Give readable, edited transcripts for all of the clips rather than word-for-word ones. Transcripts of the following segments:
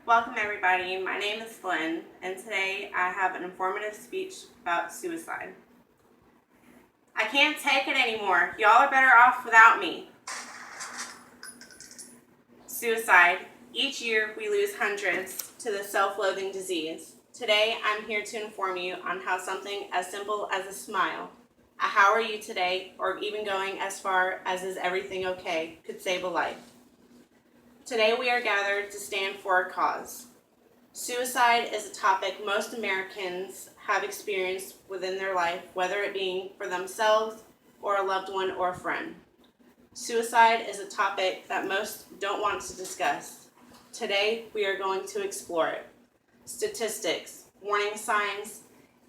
Welcome everybody, my name is Glenn, and today I have an informative speech about suicide. I can't take it anymore. Y'all are better off without me. Suicide. Each year we lose hundreds to the self-loathing disease. Today I'm here to inform you on how something as simple as a smile, a how are you today, or even going as far as is everything okay, could save a life. Today we are gathered to stand for a cause. Suicide is a topic most Americans have experienced within their life, whether it being for themselves or a loved one or a friend. Suicide is a topic that most don't want to discuss. Today we are going to explore it. Statistics, warning signs,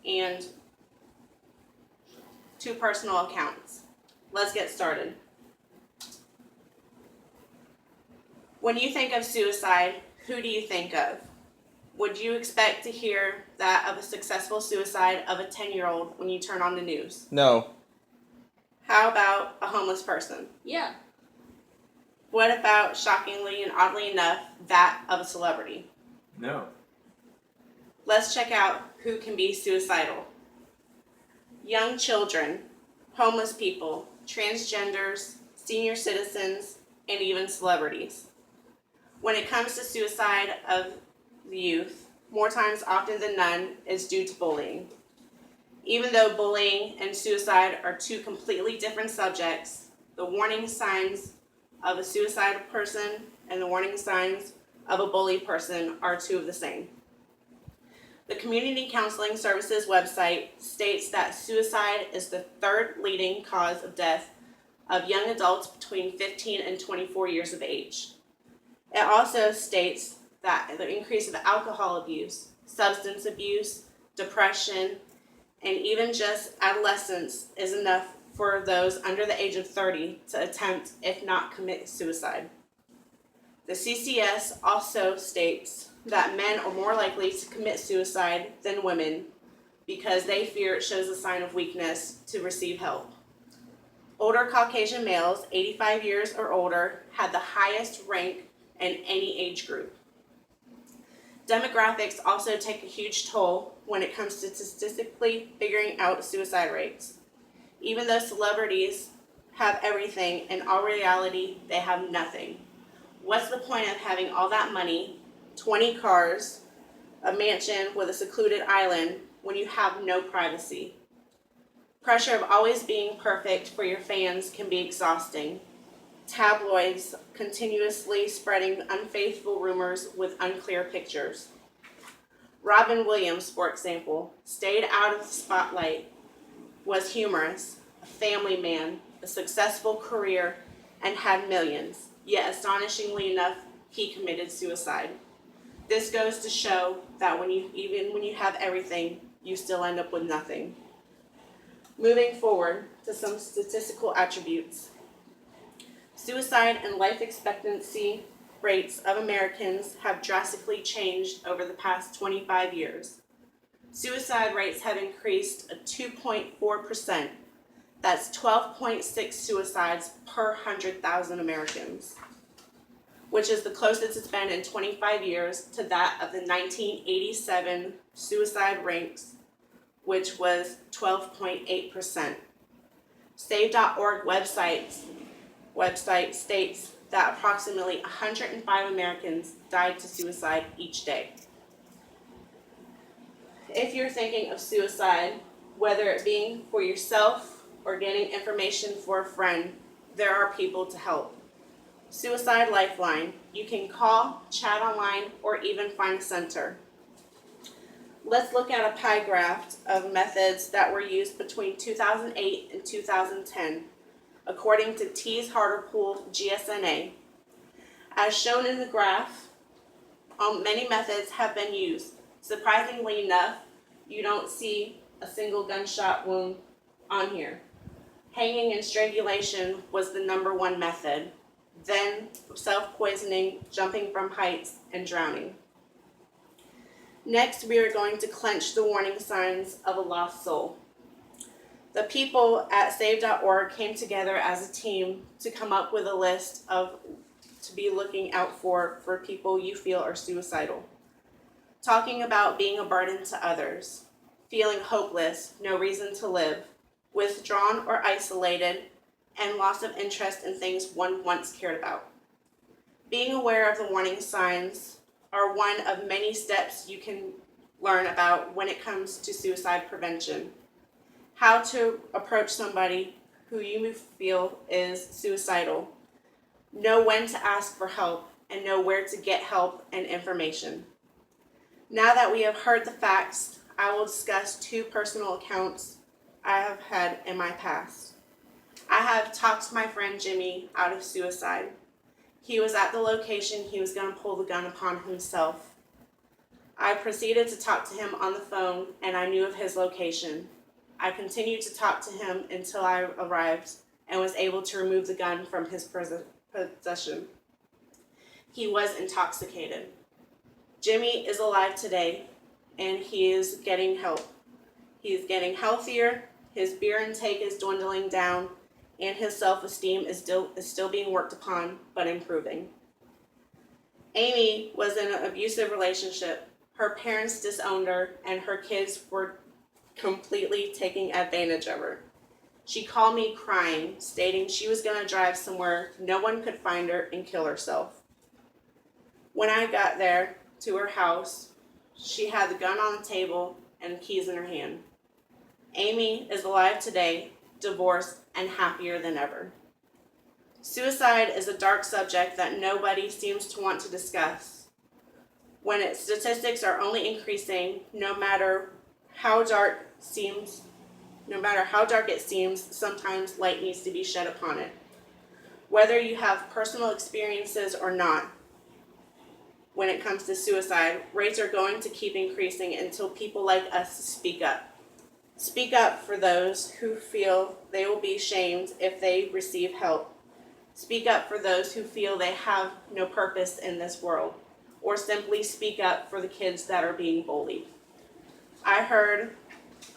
and 2 personal accounts. Let's get started. When you think of suicide, who do you think of? Would you expect to hear that of a successful suicide of a 10-year-old when you turn on the news? No. How about a homeless person? Yeah. What about, shockingly and oddly enough, that of a celebrity? No. Let's check out who can be suicidal. Young children, homeless people, transgenders, senior citizens, and even celebrities. When it comes to suicide of the youth, more times often than none is due to bullying. Even though bullying and suicide are 2 completely different subjects, the warning signs of a suicidal person and the warning signs of a bully person are 2 of the same. The Community Counseling Services website states that suicide is the 3rd leading cause of death of young adults between 15 and 24 years of age. It also states that the increase of alcohol abuse, substance abuse, depression, and even just adolescence is enough for those under the age of 30 to attempt, if not commit, suicide. The CCS also states that men are more likely to commit suicide than women because they fear it shows a sign of weakness to receive help. Older Caucasian males, 85 years or older, had the highest rank in any age group. Demographics also take a huge toll when it comes to statistically figuring out suicide rates. Even though celebrities have everything, in all reality, they have nothing. What's the point of having all that money, 20 cars, a mansion with a secluded island, when you have no privacy? Pressure of always being perfect for your fans can be exhausting. Tabloids continuously spreading unfaithful rumors with unclear pictures. Robin Williams, for example, stayed out of the spotlight, was humorous, a family man, a successful career, and had millions, yet astonishingly enough, he committed suicide. This goes to show that even when you have everything, you still end up with nothing. Moving forward to some statistical attributes. Suicide and life expectancy rates of Americans have drastically changed over the past 25 years. Suicide rates have increased 2.4%. That's 12.6 suicides per 100,000 Americans, which is the closest it's been in 25 years to that of the 1987 suicide rates, which was 12.8%. Save.org website states that approximately 105 Americans died to suicide each day. If you're thinking of suicide, whether it being for yourself or getting information for a friend, there are people to help. Suicide Lifeline. You can call, chat online, or even find a center. Let's look at a pie graph of methods that were used between 2008 and 2010. According to Tees Harderpool GSNA. As shown in the graph, many methods have been used. Surprisingly enough, you don't see a single gunshot wound on here. Hanging and strangulation was the number 1 method, then self-poisoning, jumping from heights, and drowning. Next, we are going to clench the warning signs of a lost soul. The people at Save.org came together as a team to come up with a list of to be looking out for people you feel are suicidal. Talking about being a burden to others, feeling hopeless, no reason to live, withdrawn or isolated, and loss of interest in things one once cared about. Being aware of the warning signs are one of many steps you can learn about when it comes to suicide prevention. How to approach somebody who you feel is suicidal, know when to ask for help, and know where to get help and information. Now that we have heard the facts, I will discuss 2 personal accounts I have had in my past. I have talked my friend Jimmy out of suicide. He was at the location he was going to pull the gun upon himself. I proceeded to talk to him on the phone, and I knew of his location. I continued to talk to him until I arrived and was able to remove the gun from his possession. He was intoxicated. Jimmy is alive today, and he is getting help. He is getting healthier, his beer intake is dwindling down, and his self-esteem is still being worked upon, but improving. Amy was in an abusive relationship. Her parents disowned her, and her kids were completely taking advantage of her. She called me crying, stating she was going to drive somewhere no one could find her and kill herself. When I got there to her house, she had the gun on the table and keys in her hand. Amy is alive today, divorced, and happier than ever. Suicide is a dark subject that nobody seems to want to discuss. When its statistics are only increasing, no matter how dark it seems, sometimes light needs to be shed upon it. Whether you have personal experiences or not, when it comes to suicide, rates are going to keep increasing until people like us speak up. Speak up for those who feel they will be shamed if they receive help. Speak up for those who feel they have no purpose in this world, or simply speak up for the kids that are being bullied. I heard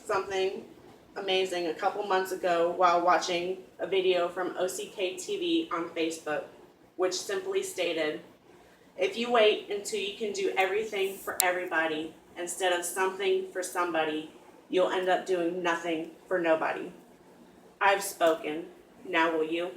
something amazing a couple months ago while watching a video from OCK TV on Facebook, which simply stated, if you wait until you can do everything for everybody instead of something for somebody, you'll end up doing nothing for nobody. I've spoken. Now will you?